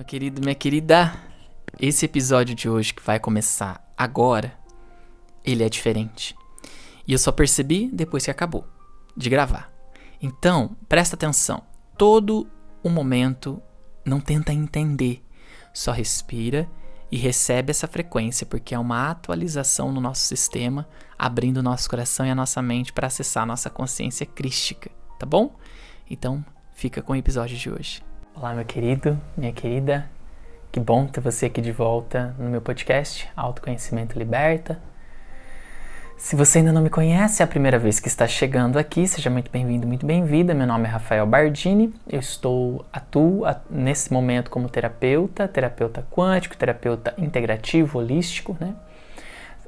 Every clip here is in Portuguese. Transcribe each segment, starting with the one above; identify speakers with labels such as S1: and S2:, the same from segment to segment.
S1: Meu querido, minha querida, esse episódio de hoje que vai começar agora, ele é diferente. E eu só percebi depois que acabou de gravar. Então, presta atenção. Todo o momento, não tenta entender. Só respira e recebe essa frequência, porque é uma atualização no nosso sistema, abrindo o nosso coração e a nossa mente para acessar a nossa consciência crística, tá bom? Então, fica com o episódio de hoje. Olá, meu querido, minha querida. Que bom ter você aqui de volta no meu podcast, Autoconhecimento Liberta. Se você ainda não me conhece, é a primeira vez que está chegando aqui, seja muito bem-vindo, muito bem-vinda. Meu nome é Rafael Bardini, eu atuo nesse momento como terapeuta quântico, terapeuta integrativo, holístico, né?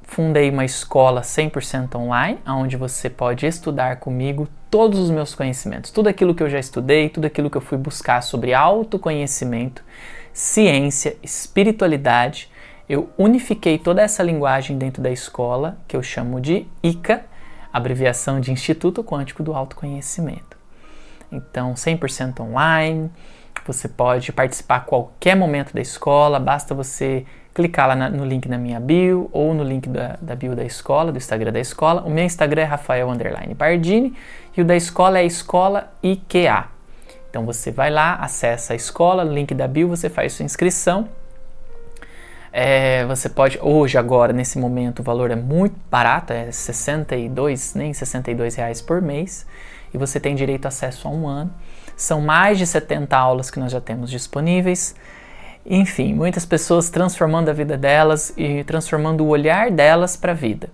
S1: Fundei uma escola 100% online, onde você pode estudar comigo todos os meus conhecimentos, tudo aquilo que eu já estudei, tudo aquilo que eu fui buscar sobre autoconhecimento, ciência, espiritualidade. Eu unifiquei toda essa linguagem dentro da escola, que eu chamo de ICA, abreviação de Instituto Quântico do Autoconhecimento. Então, 100% online, você pode participar a qualquer momento da escola, basta você clicar lá no link na minha bio, ou no link da bio da escola, do Instagram da escola. O meu Instagram é Rafael_Bardini, e o da escola é Escola IQA. Então você vai lá, acessa a escola, no link da bio você faz sua inscrição. Você pode, hoje, agora, nesse momento, o valor é muito barato, é R$62 por mês, e você tem direito a acesso a 1 ano. São mais de 70 aulas que nós já temos disponíveis. Enfim, muitas pessoas transformando a vida delas e transformando o olhar delas para a vida.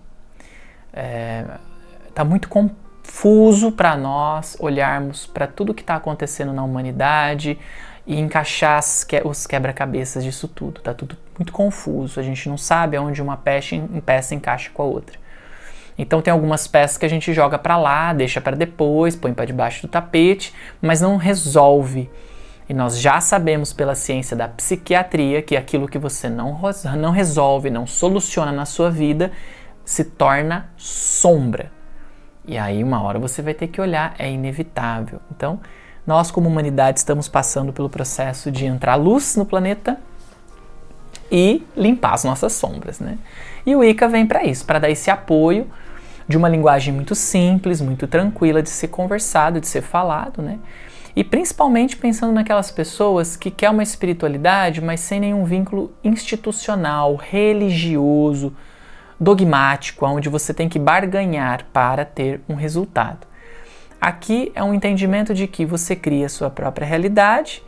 S1: Tá muito confuso para nós olharmos para tudo que está acontecendo na humanidade e encaixar os quebra-cabeças disso tudo. Tá tudo muito confuso, a gente não sabe aonde uma peça encaixa com a outra. Então tem algumas peças que a gente joga para lá, deixa para depois, põe para debaixo do tapete, mas não resolve. E nós já sabemos pela ciência da psiquiatria que aquilo que você não resolve, não soluciona na sua vida, se torna sombra. E aí uma hora você vai ter que olhar, é inevitável. Então, nós como humanidade estamos passando pelo processo de entrar luz no planeta e limpar as nossas sombras, né? E o ICA vem para isso, para dar esse apoio de uma linguagem muito simples, muito tranquila de ser conversado, de ser falado, né? E principalmente pensando naquelas pessoas que querem uma espiritualidade, mas sem nenhum vínculo institucional, religioso, dogmático, onde você tem que barganhar para ter um resultado. Aqui é um entendimento de que você cria a sua própria realidade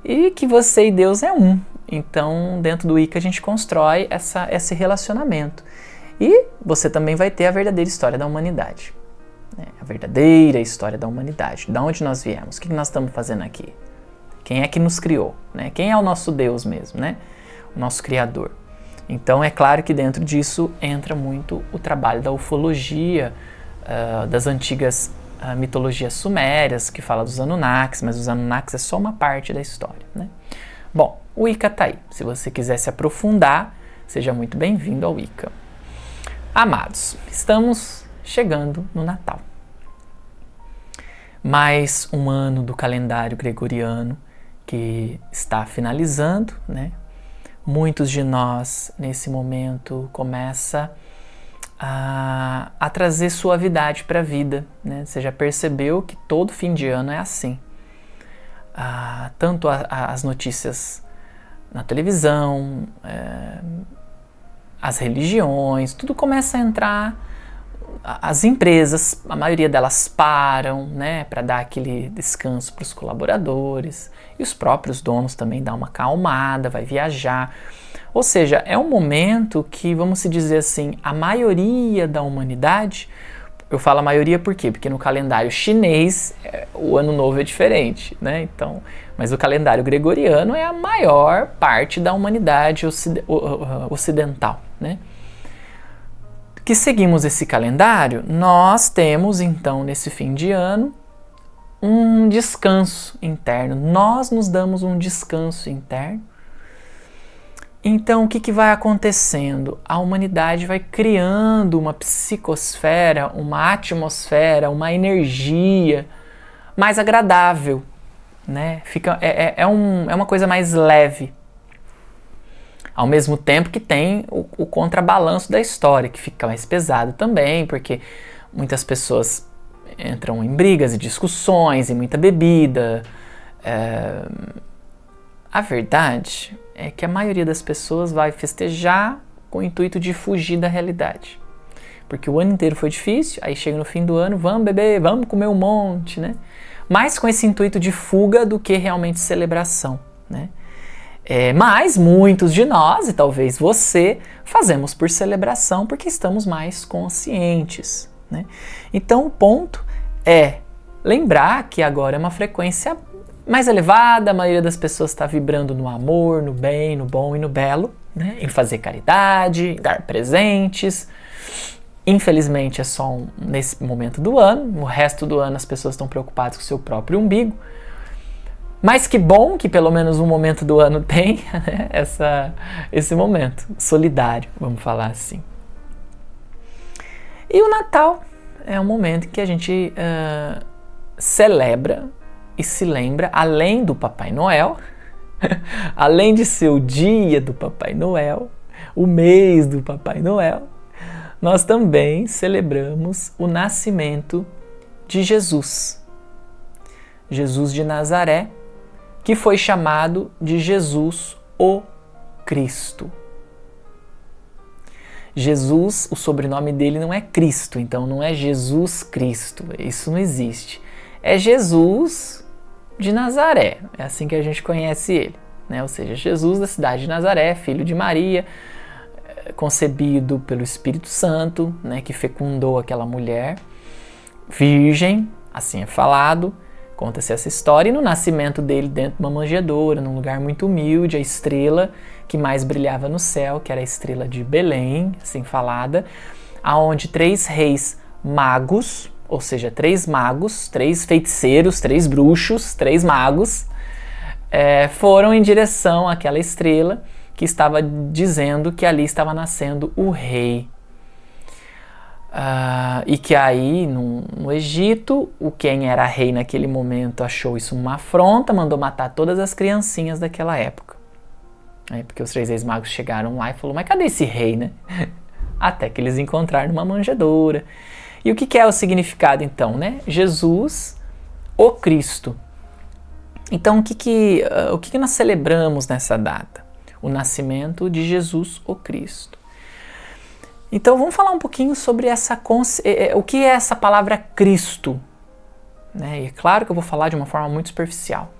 S1: e que você e Deus é um. Então, dentro do ICA, a gente constrói esse relacionamento. E você também vai ter a verdadeira história da humanidade. A verdadeira história da humanidade. De onde nós viemos? O que nós estamos fazendo aqui? Quem é que nos criou? Né? Quem é o nosso Deus mesmo? Né? O nosso Criador. Então é claro que dentro disso entra muito o trabalho da ufologia, das antigas mitologias sumérias, que fala dos Anunnakis, mas os Anunnakis é só uma parte da história. Né? Bom, o ICA tá aí. Se você quiser se aprofundar, seja muito bem-vindo ao ICA. Amados, estamos chegando no Natal. Mais um ano do calendário gregoriano que está finalizando, né? Muitos de nós, nesse momento, começa a trazer suavidade para a vida, né? Você já percebeu que todo fim de ano é assim. Tanto as notícias na televisão, as religiões, tudo começa a entrar. As empresas, a maioria delas param, né, para dar aquele descanso para os colaboradores, e os próprios donos também dão uma acalmada, vai viajar. Ou seja, é um momento que, vamos se dizer assim, a maioria da humanidade, eu falo a maioria por quê? Porque no calendário chinês o ano novo é diferente, né? Então, mas o calendário gregoriano é a maior parte da humanidade ocidental, né? Que seguimos esse calendário, nós temos então nesse fim de ano um descanso interno. Nós nos damos um descanso interno. Então o que vai acontecendo? A humanidade vai criando uma psicosfera, uma atmosfera, uma energia mais agradável. né? É uma coisa mais leve. Ao mesmo tempo que tem o contrabalanço da história, que fica mais pesado também, porque muitas pessoas entram em brigas e discussões e muita bebida. A verdade é que a maioria das pessoas vai festejar com o intuito de fugir da realidade. Porque o ano inteiro foi difícil, aí chega no fim do ano, vamos beber, vamos comer um monte, né? Mais com esse intuito de fuga do que realmente celebração, né? Mas muitos de nós, e talvez você, fazemos por celebração porque estamos mais conscientes, né? Então o ponto é lembrar que agora é uma frequência mais elevada, a maioria das pessoas está vibrando no amor, no bem, no bom e no belo, né? Em fazer caridade, em dar presentes. Infelizmente é só nesse momento do ano, o resto do ano as pessoas estão preocupadas com o seu próprio umbigo. Mas que bom que pelo menos um momento do ano tem, né, esse momento solidário, vamos falar assim. E o Natal é um momento em que a gente celebra e se lembra, além do Papai Noel, além de ser o dia do Papai Noel, o mês do Papai Noel, nós também celebramos o nascimento de Jesus. Jesus de Nazaré, que foi chamado de Jesus o Cristo. Jesus, o sobrenome dele não é Cristo, então não é Jesus Cristo, isso não existe. É Jesus de Nazaré, é assim que a gente conhece ele, né? Ou seja, Jesus da cidade de Nazaré, filho de Maria, concebido pelo Espírito Santo, né, que fecundou aquela mulher, virgem, assim é falado, conta-se essa história, e no nascimento dele dentro de uma manjedoura, num lugar muito humilde, a estrela que mais brilhava no céu, que era a estrela de Belém, assim falada, aonde 3 reis magos, ou seja, 3 magos, 3 feiticeiros, 3 bruxos, 3 magos, foram em direção àquela estrela que estava dizendo que ali estava nascendo o rei. E que aí, no Egito, quem era rei naquele momento achou isso uma afronta, mandou matar todas as criancinhas daquela época. Porque os 3 reis magos chegaram lá e falaram, mas cadê esse rei, né? Até que eles encontraram numa manjedoura. E o que é o significado então, né? Jesus, o Cristo. Então o que nós celebramos nessa data? O nascimento de Jesus, o Cristo. Então vamos falar um pouquinho sobre o que é essa palavra Cristo. Né? E é claro que eu vou falar de uma forma muito superficial.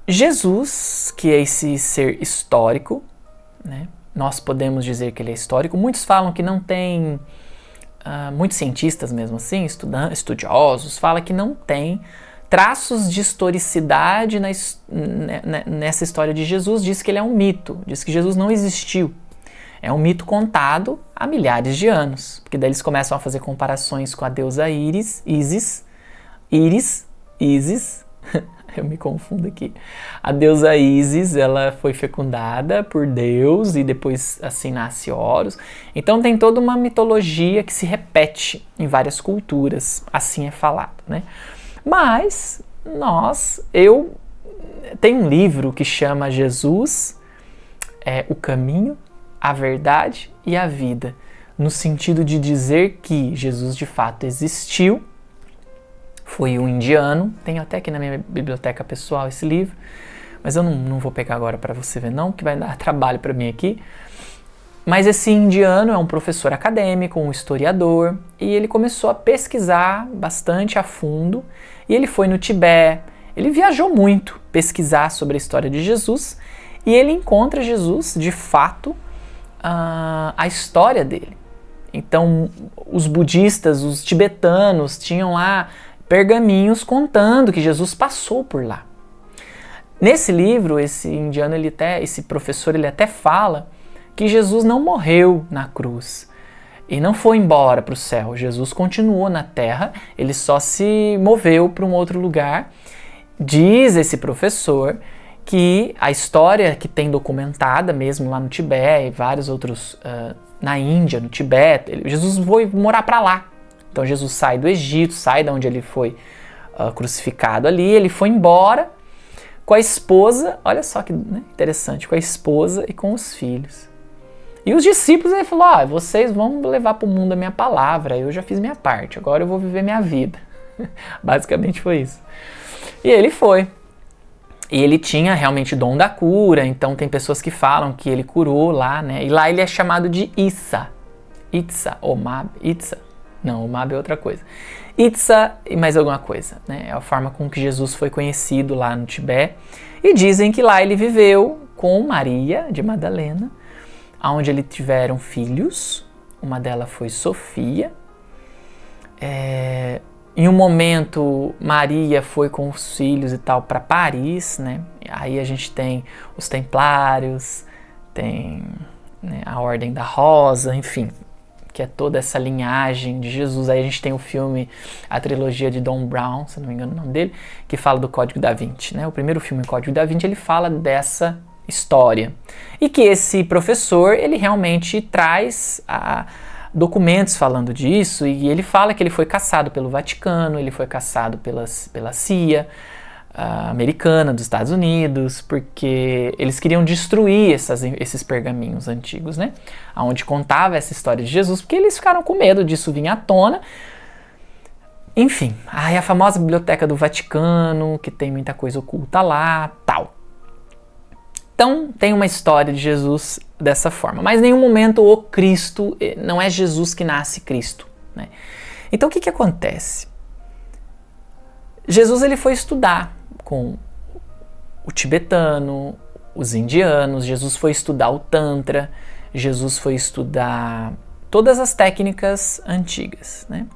S1: Jesus, que é esse ser histórico, né? Nós podemos dizer que ele é histórico. Muitos falam que não tem, muitos cientistas mesmo assim, estudiosos, falam que não tem traços de historicidade nessa história de Jesus. Diz que ele é um mito, diz que Jesus não existiu. É um mito contado há milhares de anos, porque daí eles começam a fazer comparações com a deusa Ísis, eu me confundo aqui. A deusa Ísis, ela foi fecundada por Deus e depois assim nasce Horus. Então tem toda uma mitologia que se repete em várias culturas, assim é falado, né? Mas eu tenho um livro que chama Jesus, o caminho, a verdade e a vida, no sentido de dizer que Jesus de fato existiu, foi um indiano, tenho até aqui na minha biblioteca pessoal esse livro, mas eu não vou pegar agora para você ver não, que vai dar trabalho para mim aqui. Mas esse indiano é um professor acadêmico, um historiador, e ele começou a pesquisar bastante a fundo, e ele foi no Tibete, ele viajou muito pesquisar sobre a história de Jesus, e ele encontra Jesus, de fato, a história dele. Então, os budistas, os tibetanos, tinham lá pergaminhos contando que Jesus passou por lá. Nesse livro, esse indiano, esse professor, ele até fala que Jesus não morreu na cruz e não foi embora para o céu. Jesus continuou na terra, ele só se moveu para um outro lugar. Diz esse professor que a história que tem documentada mesmo lá no Tibete e vários outros na Índia, no Tibete, Jesus foi morar para lá. Então Jesus sai do Egito, sai de onde ele foi crucificado ali, ele foi embora com a esposa, olha só que interessante, com a esposa e com os filhos. E os discípulos, ele falou, vocês vão levar para o mundo a minha palavra, eu já fiz minha parte, agora eu vou viver minha vida. Basicamente foi isso. E ele foi. E ele tinha realmente o dom da cura, então tem pessoas que falam que ele curou lá, né? E lá ele é chamado de Itza. Itza, Omab, Itza. Não, Omab é outra coisa. Itza e mais alguma coisa, né? É a forma com que Jesus foi conhecido lá no Tibete. E dizem que lá ele viveu com Maria de Madalena, onde eles tiveram filhos. Uma delas foi Sofia. Em um momento, Maria foi com os filhos e tal para Paris, né? Aí a gente tem os Templários, tem, né, a Ordem da Rosa, enfim, que é toda essa linhagem de Jesus. Aí a gente tem o filme, a trilogia de Dan Brown, se não me engano o nome dele, que fala do Código da Vinci, né? O primeiro filme, Código da Vinci, ele fala dessa história. E que esse professor, ele realmente traz documentos falando disso, e ele fala que ele foi caçado pelo Vaticano, ele foi caçado pela CIA americana dos Estados Unidos, porque eles queriam destruir esses pergaminhos antigos, né? Onde contava essa história de Jesus, porque eles ficaram com medo disso vir à tona. Enfim, aí a famosa Biblioteca do Vaticano, que tem muita coisa oculta lá, tal. Então, tem uma história de Jesus dessa forma. Mas em nenhum momento o Cristo, não é Jesus que nasce Cristo, né? Então, o que acontece? Jesus ele foi estudar com o tibetano, os indianos, Jesus foi estudar o Tantra, Jesus foi estudar todas as técnicas antigas, né?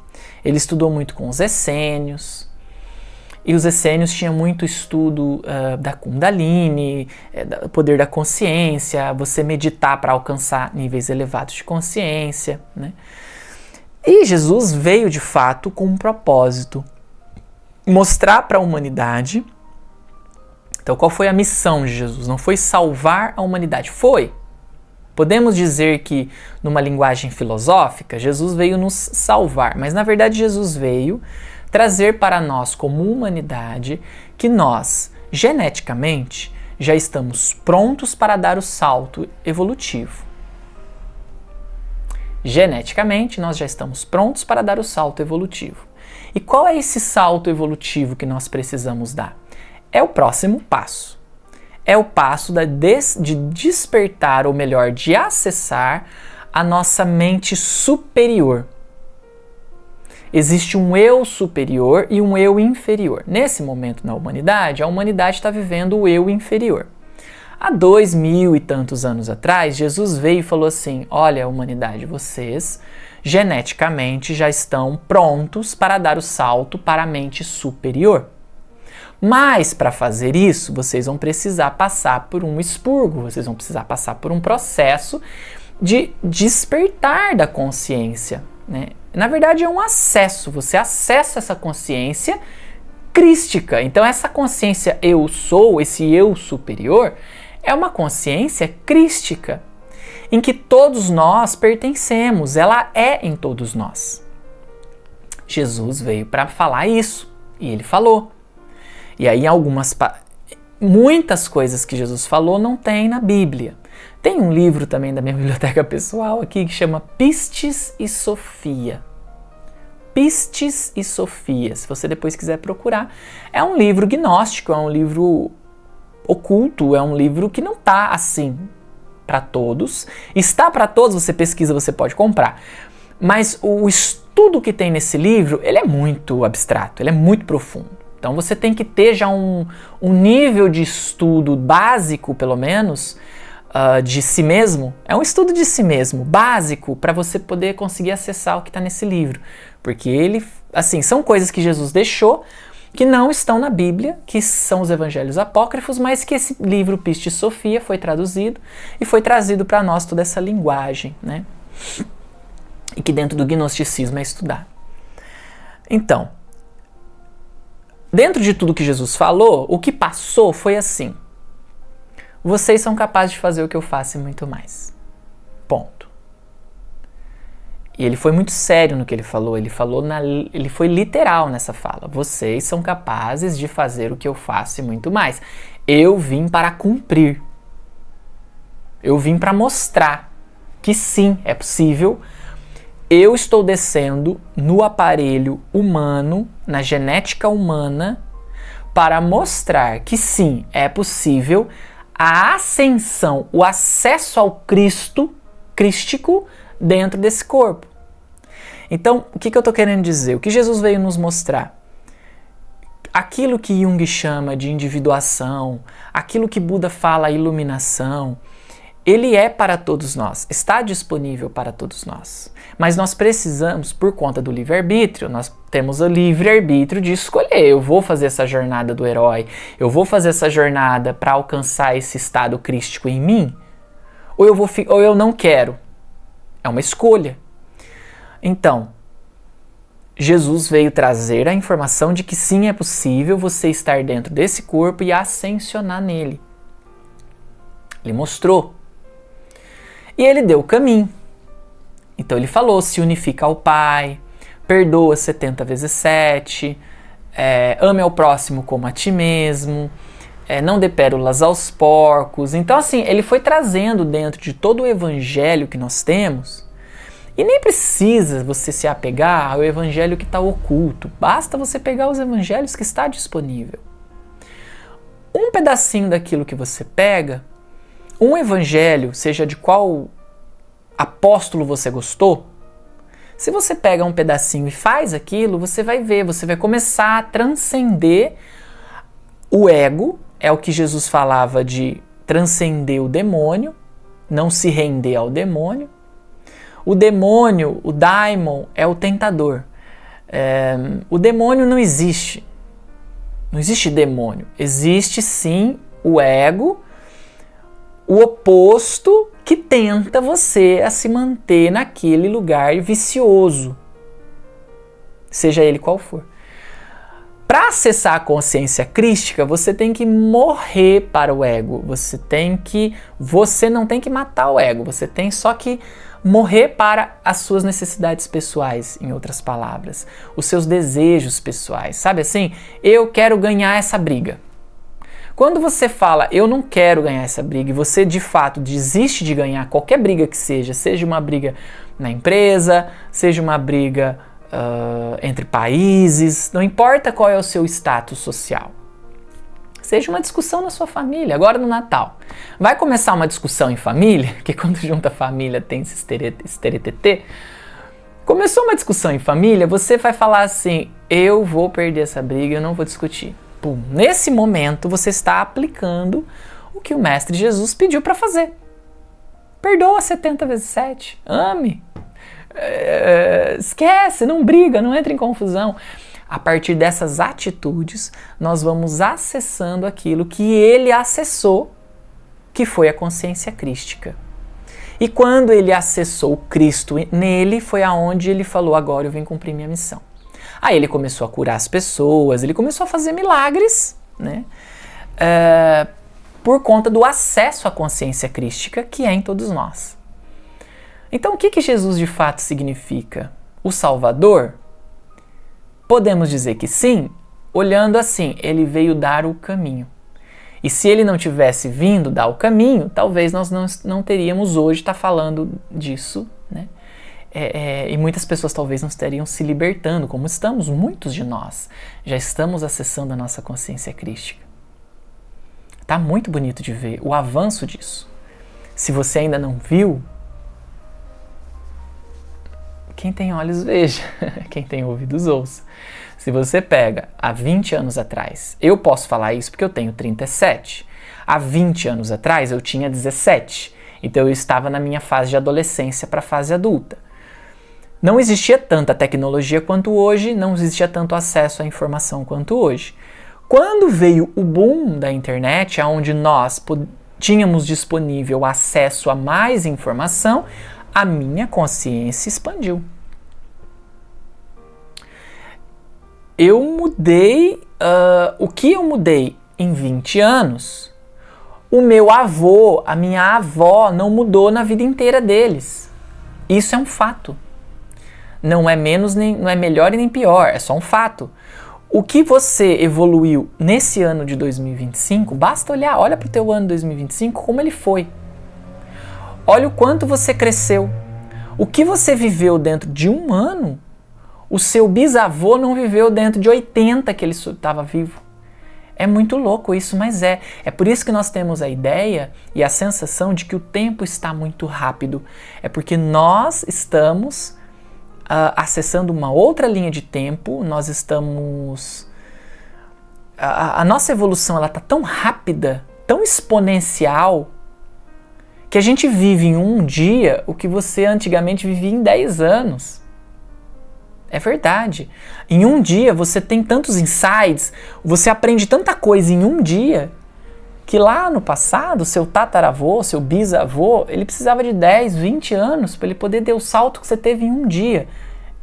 S1: Ele estudou muito com os essênios, e os essênios tinham muito estudo da Kundalini, do poder da consciência, você meditar para alcançar níveis elevados de consciência, né? E Jesus veio de fato com um propósito, mostrar para a humanidade. Então, qual foi a missão de Jesus? Não foi salvar a humanidade, foi. Podemos dizer que, numa linguagem filosófica, Jesus veio nos salvar, mas na verdade Jesus veio trazer para nós, como humanidade, que nós, geneticamente, já estamos prontos para dar o salto evolutivo. Geneticamente, nós já estamos prontos para dar o salto evolutivo. E qual é esse salto evolutivo que nós precisamos dar? É o próximo passo. É o passo de despertar, ou melhor, de acessar a nossa mente superior. Existe um eu superior e um eu inferior. Nesse momento na humanidade, a humanidade está vivendo o eu inferior. Há 2000 e tantos anos atrás, Jesus veio e falou assim: olha, humanidade, vocês geneticamente já estão prontos para dar o salto para a mente superior. Mas para fazer isso, vocês vão precisar passar por um expurgo, vocês vão precisar passar por um processo de despertar da consciência, né? Na verdade é um acesso, você acessa essa consciência crística. Então essa consciência eu sou, esse eu superior, é uma consciência crística, em que todos nós pertencemos, ela é em todos nós. Jesus veio para falar isso, e ele falou. E aí muitas coisas que Jesus falou não tem na Bíblia. Tem um livro também da minha biblioteca pessoal aqui que chama Pistis e Sofia. Pistis e Sofia, se você depois quiser procurar. É um livro gnóstico, é um livro oculto, é um livro que não está assim para todos. Está para todos, você pesquisa, você pode comprar. Mas o estudo que tem nesse livro, ele é muito abstrato, ele é muito profundo. Então você tem que ter já um nível de estudo básico, pelo menos, de si mesmo. É um estudo de si mesmo, básico, para você poder conseguir acessar o que está nesse livro. Porque ele, assim, são coisas que Jesus deixou, que não estão na Bíblia, que são os evangelhos apócrifos, mas que esse livro Pistis e Sofia foi traduzido e foi trazido para nós toda essa linguagem, né? E que dentro do gnosticismo é estudar. Então, dentro de tudo que Jesus falou, o que passou foi assim: vocês são capazes de fazer o que eu faço e muito mais. Ponto. E ele foi muito sério no que ele falou. Ele foi literal nessa fala. Vocês são capazes de fazer o que eu faço e muito mais. Eu vim para cumprir. Eu vim para mostrar que sim, é possível. Eu estou descendo no aparelho humano, na genética humana, para mostrar que sim, é possível a ascensão, o acesso ao Cristo, crístico, dentro desse corpo. Então, o que eu estou querendo dizer? O que Jesus veio nos mostrar? Aquilo que Jung chama de individuação, aquilo que Buda fala iluminação, ele é para todos nós, está disponível para todos nós. Mas nós precisamos, por conta do livre-arbítrio, nós temos o livre-arbítrio de escolher. Eu vou fazer essa jornada do herói, eu vou fazer essa jornada para alcançar esse estado crístico em mim, ou eu não quero. É uma escolha. Então, Jesus veio trazer a informação de que sim, é possível você estar dentro desse corpo e ascensionar nele. Ele mostrou. E ele deu o caminho. Então ele falou, se unifica ao Pai, perdoa 70 vezes 7, ame ao próximo como a ti mesmo, não dê pérolas aos porcos. Então assim, ele foi trazendo dentro de todo o evangelho que nós temos, e nem precisa você se apegar ao evangelho que está oculto, basta você pegar os evangelhos que está disponível. Um pedacinho daquilo que você pega, um evangelho, seja de qual apóstolo você gostou, se você pega um pedacinho e faz aquilo, você vai ver, você vai começar a transcender o ego, é o que Jesus falava de transcender o demônio, não se render ao demônio. O demônio, o daimon, é o tentador. O demônio não existe. Não existe demônio. Existe sim o ego, o oposto que tenta você a se manter naquele lugar vicioso, seja ele qual for. Para acessar a consciência crística, você tem que morrer para o ego. Você não tem que matar o ego, você tem só que morrer para as suas necessidades pessoais, em outras palavras, os seus desejos pessoais. Sabe assim? Eu quero ganhar essa briga. Quando você fala, eu não quero ganhar essa briga, e você de fato desiste de ganhar qualquer briga que seja uma briga na empresa, seja uma briga entre países, não importa qual é o seu status social. Seja uma discussão na sua família, agora no Natal. Vai começar uma discussão em família, que quando junta a família tem esse teretetê. Começou uma discussão em família, você vai falar assim, eu vou perder essa briga, eu não vou discutir. Pum. Nesse momento, você está aplicando o que o Mestre Jesus pediu para fazer. Perdoa 70 vezes 7. Ame. Esquece, não briga, não entra em confusão. A partir dessas atitudes, nós vamos acessando aquilo que ele acessou, que foi a consciência crística. E quando ele acessou Cristo nele, foi aonde ele falou, agora eu vim cumprir minha missão. Aí ele começou a curar as pessoas, ele começou a fazer milagres, né? Por conta do acesso à consciência crística que é em todos nós. Então o que Jesus de fato significa? O Salvador? Podemos dizer que sim, olhando assim, ele veio dar o caminho. E se ele não tivesse vindo dar o caminho, talvez nós não teríamos hoje estar falando disso, né? E muitas pessoas talvez não estariam se libertando, como estamos, muitos de nós já estamos acessando a nossa consciência crística. Tá muito bonito de ver o avanço disso. Se você ainda não viu, quem tem olhos veja, quem tem ouvidos ouça. Se você pega há 20 anos atrás, eu posso falar isso porque eu tenho 37. Há 20 anos atrás eu tinha 17, então eu estava na minha fase de adolescência para a fase adulta. Não existia tanta tecnologia quanto hoje, não existia tanto acesso à informação quanto hoje. Quando veio o boom da internet, onde nós tínhamos disponível acesso a mais informação, a minha consciência expandiu. Eu mudei, o que eu mudei em 20 anos, o meu avô, a minha avó não mudou na vida inteira deles. Isso é um fato. Não é menos, não é melhor e nem pior, é só um fato. O que você evoluiu nesse ano de 2025, basta olhar, olha para o teu ano 2025, como ele foi. Olha o quanto você cresceu. O que você viveu dentro de um ano, o seu bisavô não viveu dentro de 80 que ele estava vivo. É muito louco isso, mas é. É por isso que nós temos a ideia e a sensação de que o tempo está muito rápido. É porque nós estamos acessando uma outra linha de tempo, nós estamos... A nossa evolução ela está tão rápida, tão exponencial, que a gente vive em um dia o que você antigamente vivia em 10 anos. É verdade. Em um dia você tem tantos insights, você aprende tanta coisa em um dia, que lá no passado, seu tataravô, seu bisavô, ele precisava de 10, 20 anos para ele poder dar o salto que você teve em um dia.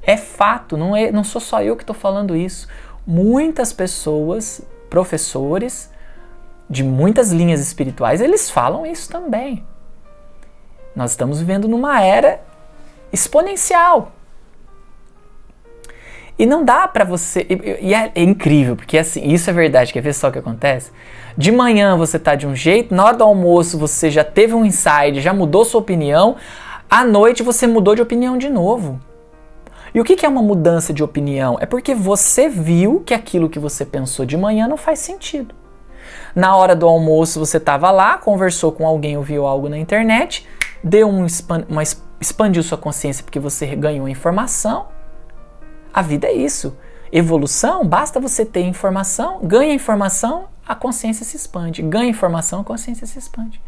S1: É fato, não sou só eu que estou falando isso. Muitas pessoas, professores de muitas linhas espirituais, eles falam isso também. Nós estamos vivendo numa era exponencial. E não dá pra você... E é incrível, porque assim, isso é verdade. Quer ver só o que acontece? De manhã você tá de um jeito, na hora do almoço você já teve um insight, já mudou sua opinião, à noite você mudou de opinião de novo. E o que é uma mudança de opinião? É porque você viu que aquilo que você pensou de manhã não faz sentido. Na hora do almoço você estava lá, conversou com alguém, ouviu algo na internet, expandiu sua consciência porque você ganhou informação. A vida é isso. Evolução, basta você ter informação, ganha informação, a consciência se expande. Ganha informação, a consciência se expande.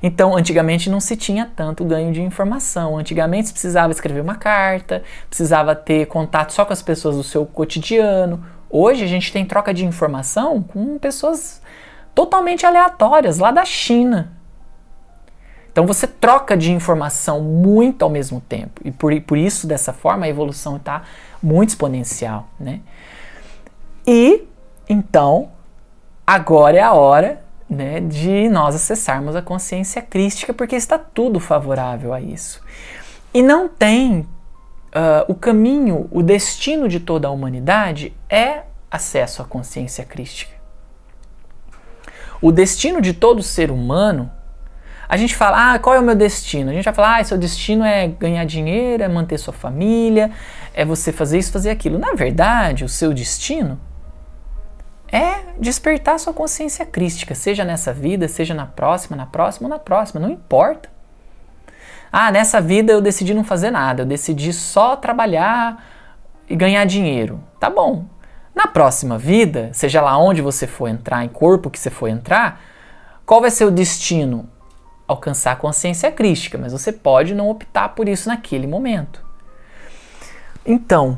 S1: Então, antigamente não se tinha tanto ganho de informação. Antigamente você precisava escrever uma carta, precisava ter contato só com as pessoas do seu cotidiano. Hoje a gente tem troca de informação com pessoas totalmente aleatórias, lá da China. Então você troca de informação muito ao mesmo tempo. E por isso, dessa forma, a evolução está muito exponencial, né? E, então, agora é a hora, né, de nós acessarmos a consciência crística, porque está tudo favorável a isso. E não tem o caminho, o destino de toda a humanidade é acesso à consciência crística. O destino de todo ser humano, a gente fala, qual é o meu destino? A gente vai falar, seu destino é ganhar dinheiro, é manter sua família, é você fazer isso, fazer aquilo. Na verdade, o seu destino é despertar sua consciência crística, seja nessa vida, seja na próxima ou na próxima, não importa. Nessa vida eu decidi não fazer nada, eu decidi só trabalhar e ganhar dinheiro. Tá bom. Na próxima vida, seja lá onde você for entrar, em corpo que você for entrar, qual vai ser o destino? Alcançar a consciência crística, mas você pode não optar por isso naquele momento. Então,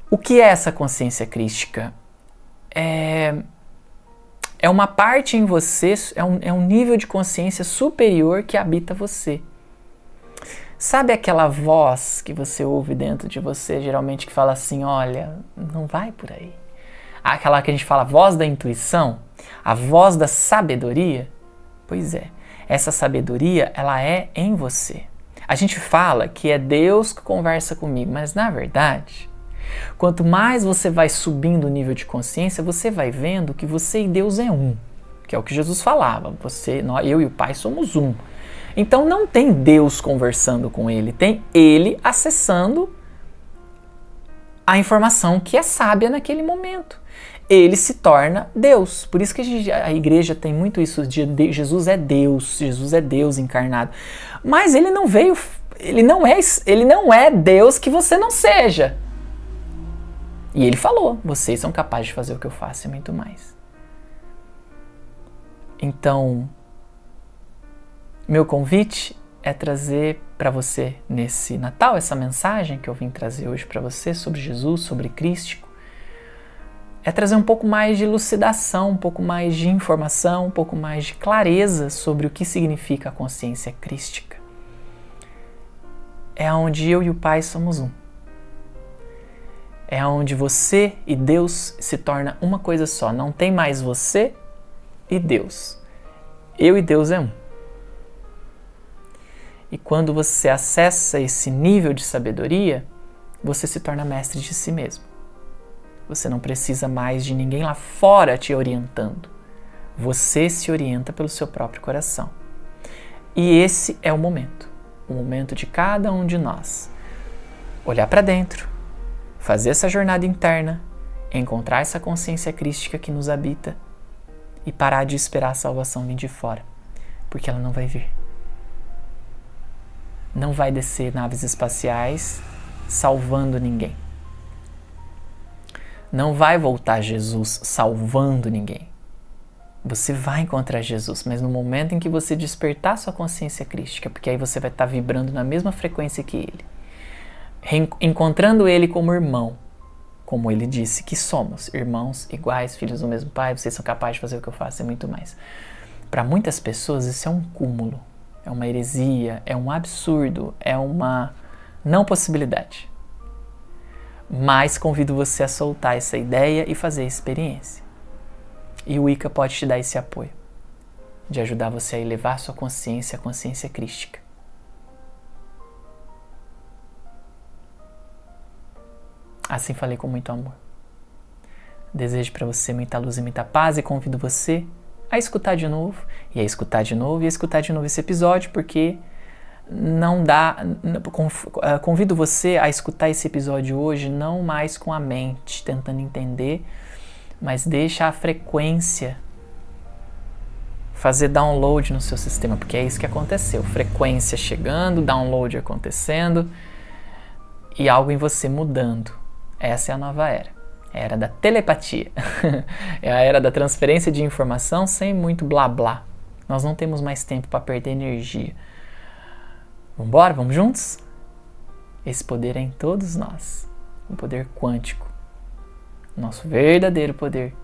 S1: o que é essa consciência crística? É uma parte em você, é um nível de consciência superior que habita você. Sabe aquela voz que você ouve dentro de você, geralmente que fala assim, olha, não vai por aí. Aquela que a gente fala, voz da intuição, a voz da sabedoria? Pois é, essa sabedoria, ela é em você. A gente fala que é Deus que conversa comigo, mas na verdade, quanto mais você vai subindo o nível de consciência, você vai vendo que você e Deus é um, que é o que Jesus falava, eu e o Pai somos um. Então não tem Deus conversando com ele, tem ele acessando a informação que é sábia naquele momento. Ele se torna Deus. Por isso que a igreja tem muito isso de Jesus é Deus encarnado. Mas ele não veio, ele não é Deus que você não seja. E ele falou, vocês são capazes de fazer o que eu faço e muito mais. Então, meu convite é trazer para você nesse Natal essa mensagem que eu vim trazer hoje para você sobre Jesus, sobre Cristo. É trazer um pouco mais de elucidação, um pouco mais de informação, um pouco mais de clareza sobre o que significa a consciência crística. É onde eu e o Pai somos um. É onde você e Deus se torna uma coisa só. Não tem mais você e Deus. Eu e Deus é um. E quando você acessa esse nível de sabedoria, você se torna mestre de si mesmo. Você não precisa mais de ninguém lá fora te orientando. Você se orienta pelo seu próprio coração. E esse é o momento de cada um de nós olhar para dentro, fazer essa jornada interna, encontrar essa consciência crística que nos habita e parar de esperar a salvação vir de fora, porque ela não vai vir. Não vai descer naves espaciais salvando ninguém. Não vai voltar Jesus salvando ninguém. Você vai encontrar Jesus, mas no momento em que você despertar sua consciência crística, porque aí você vai estar vibrando na mesma frequência que Ele, encontrando Ele como irmão, como Ele disse que somos, irmãos iguais, filhos do mesmo Pai, vocês são capazes de fazer o que eu faço e muito mais. Para muitas pessoas isso é um cúmulo, é uma heresia, é um absurdo, é uma não possibilidade. Mas convido você a soltar essa ideia e fazer a experiência. E o Wicca pode te dar esse apoio, de ajudar você a elevar sua consciência à consciência crística. Assim falei com muito amor. Desejo para você muita luz e muita paz e convido você a escutar de novo, e a escutar de novo, e a escutar de novo esse episódio, porque não dá... Convido você a escutar esse episódio hoje não mais com a mente, tentando entender, mas deixa a frequência fazer download no seu sistema, porque é isso que aconteceu. Frequência chegando, download acontecendo e algo em você mudando. Essa é a nova era. É a era da telepatia. É a era da transferência de informação sem muito blá blá. Nós não temos mais tempo para perder energia. Vambora? Vamos juntos? Esse poder é em todos nós. Um poder quântico. Nosso verdadeiro poder